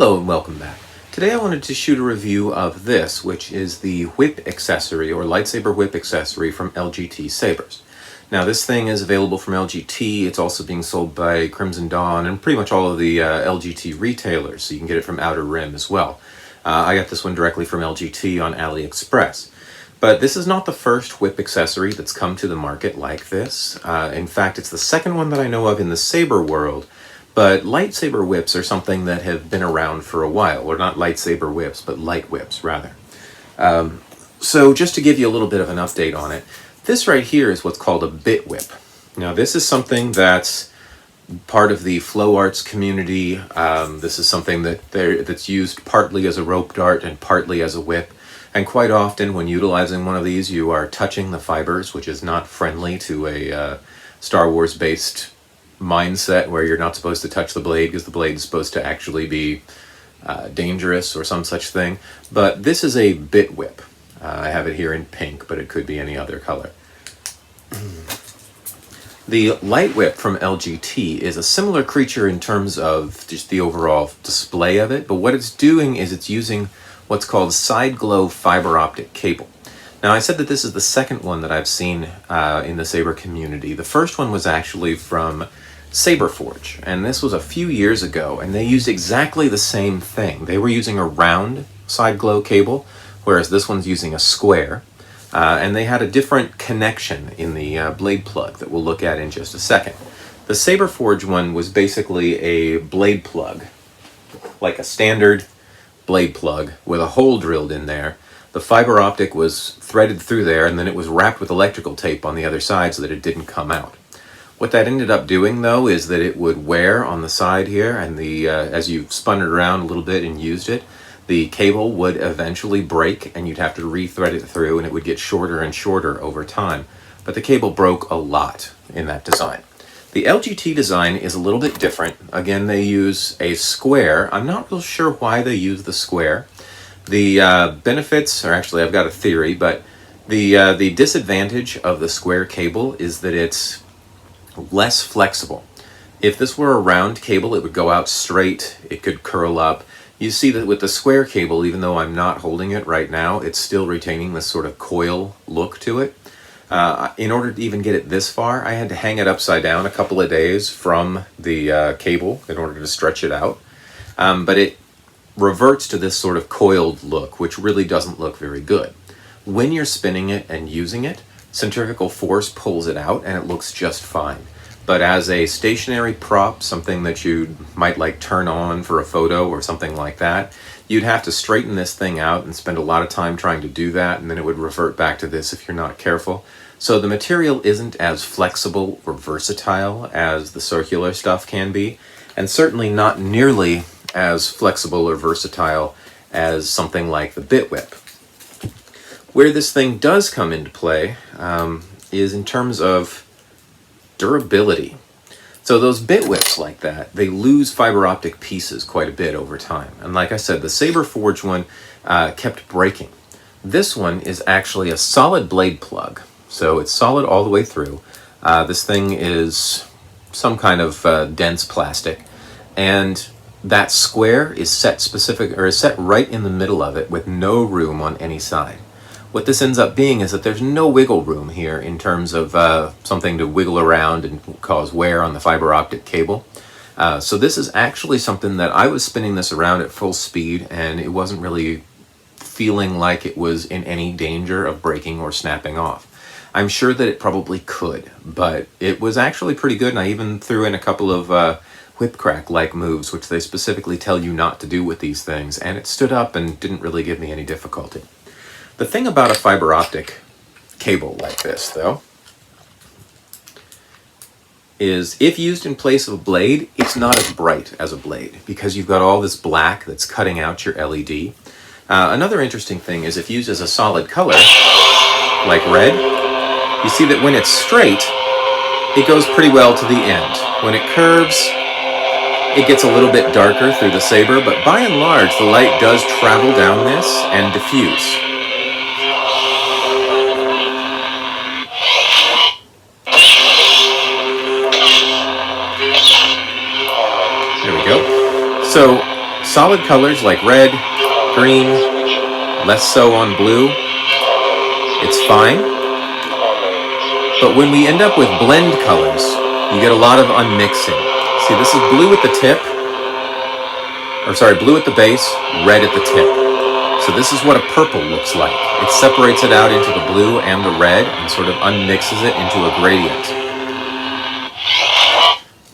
Hello and welcome back. Today I wanted to shoot a review of this, which is the whip accessory or lightsaber whip accessory from LGT Sabers. Now this thing is available from LGT, it's also being sold by Crimson Dawn and pretty much all of the LGT retailers, so you can get it from Outer Rim as well. I got this one directly from LGT on AliExpress. But this is not the first whip accessory that's come to the market like this. In fact, it's the second one that I know of in the saber world. But lightsaber whips are something that have been around for a while, or not lightsaber whips, but light whips, rather. So just to give you a little bit of an update on it, this right here is what's called a bitwhip. Now this is something that's part of the flow arts community. This is something that's used partly as a rope dart and partly as a whip. And quite often when utilizing one of these, you are touching the fibers, which is not friendly to a Star Wars-based mindset where you're not supposed to touch the blade because the blade is supposed to actually be dangerous or some such thing. But this is a bit whip. I have it here in pink, but it could be any other color. The light whip from LGT is a similar creature in terms of just the overall display of it, but what it's doing is it's using what's called side glow fiber optic cable. Now I said that this is the second one that I've seen in the saber community. The first one was actually from Saberforge, and this was a few years ago, and they used exactly the same thing. They were using a round side glow cable, whereas this one's using a square, and they had a different connection in the blade plug that we'll look at in just a second. The Saberforge one was basically a blade plug, like a standard blade plug with a hole drilled in there. The fiber optic was threaded through there, and then it was wrapped with electrical tape on the other side so that it didn't come out. What that ended up doing, though, is that it would wear on the side here, and as you spun it around a little bit and used it, the cable would eventually break, and you'd have to re-thread it through, and it would get shorter and shorter over time. But the cable broke a lot in that design. The LGT design is a little bit different. Again, they use a square. I'm not real sure why they use the square. The benefits, or actually I've got a theory, but the disadvantage of the square cable is that it's less flexible. If this were a round cable, it would go out straight, it could curl up. You see that with the square cable, even though I'm not holding it right now, it's still retaining this sort of coil look to it. In order to even get it this far, I had to hang it upside down a couple of days from the cable in order to stretch it out. But it reverts to this sort of coiled look, which really doesn't look very good. When you're spinning it and using it, centrifugal force pulls it out and it looks just fine. But as a stationary prop, something that you might like turn on for a photo or something like that, you'd have to straighten this thing out and spend a lot of time trying to do that, and then it would revert back to this if you're not careful. So the material isn't as flexible or versatile as the circular stuff can be, and certainly not nearly as flexible or versatile as something like the bitwhip. Where this thing does come into play is in terms of durability. So those bitwhips like that, they lose fiber optic pieces quite a bit over time. And like I said, the Saberforge one kept breaking. This one is actually a solid blade plug. So it's solid all the way through. This thing is some kind of dense plastic. And that square is set right in the middle of it with no room on any side. What this ends up being is that there's no wiggle room here in terms of something to wiggle around and cause wear on the fiber optic cable. So this is actually something that I was spinning this around at full speed, and it wasn't really feeling like it was in any danger of breaking or snapping off. I'm sure that it probably could, but it was actually pretty good, and I even threw in a couple of whip crack-like moves, which they specifically tell you not to do with these things, and it stood up and didn't really give me any difficulty. The thing about a fiber optic cable like this, though, is if used in place of a blade, it's not as bright as a blade because you've got all this black that's cutting out your LED. Another interesting thing is if used as a solid color, like red, you see that when it's straight, it goes pretty well to the end. When it curves, it gets a little bit darker through the saber, but by and large, the light does travel down this and diffuse. There we go. So solid colors like red, green, less so on blue, it's fine. But when we end up with blend colors, you get a lot of unmixing. See, this is blue at the tip, or sorry, blue at the base, red at the tip. So this is what a purple looks like. It separates it out into the blue and the red and sort of unmixes it into a gradient.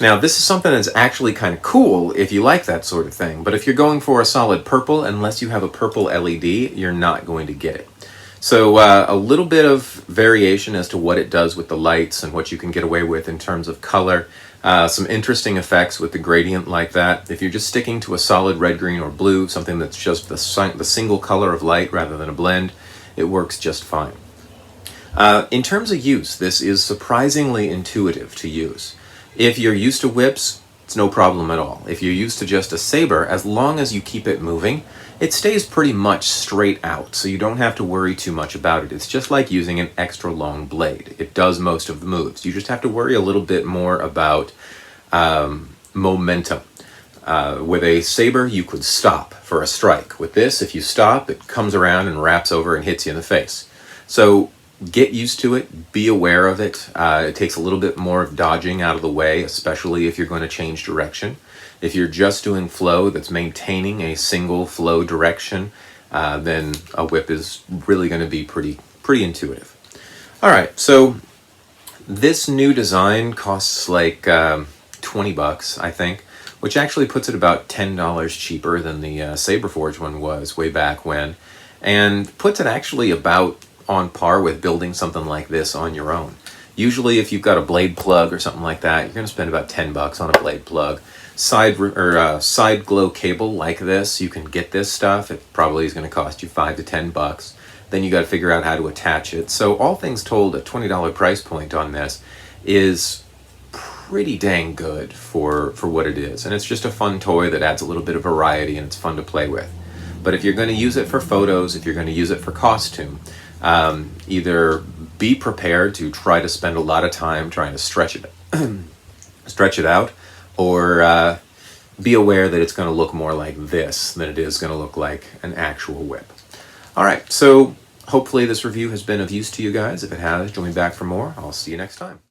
Now, this is something that's actually kind of cool if you like that sort of thing, but if you're going for a solid purple, unless you have a purple LED, you're not going to get it. So a little bit of variation as to what it does with the lights and what you can get away with in terms of color. Some interesting effects with the gradient like that. If you're just sticking to a solid red, green, or blue, something that's just the single color of light rather than a blend, it works just fine. In terms of use, this is surprisingly intuitive to use. If you're used to whips, it's no problem at all. If you're used to just a saber, as long as you keep it moving, it stays pretty much straight out, so you don't have to worry too much about it. It's just like using an extra long blade. It does most of the moves. You just have to worry a little bit more about momentum. With a saber, you could stop for a strike. With this, if you stop, it comes around and wraps over and hits you in the face. So get used to it, be aware of it. It takes a little bit more of dodging out of the way, especially if you're going to change direction. If you're just doing flow that's maintaining a single flow direction, then a whip is really going to be pretty intuitive. All right, so this new design costs like 20 bucks, I think, which actually puts it about $10 cheaper than the Saberforge one was way back when, and puts it actually about on par with building something like this on your own. Usually if you've got a blade plug or something like that, you're going to spend about 10 bucks on a blade plug. Side glow cable like this, you can get this stuff. It probably is going to cost you 5 to 10 bucks. Then you got to figure out how to attach it. So all things told, a $20 price point on this is pretty dang good for what it is. And it's just a fun toy that adds a little bit of variety and it's fun to play with. But if you're going to use it for photos, if you're going to use it for costume, either be prepared to try to spend a lot of time trying to stretch it out, or be aware that it's going to look more like this than it is going to look like an actual whip. All right, so hopefully this review has been of use to you guys. If it has, join me back for more. I'll see you next time.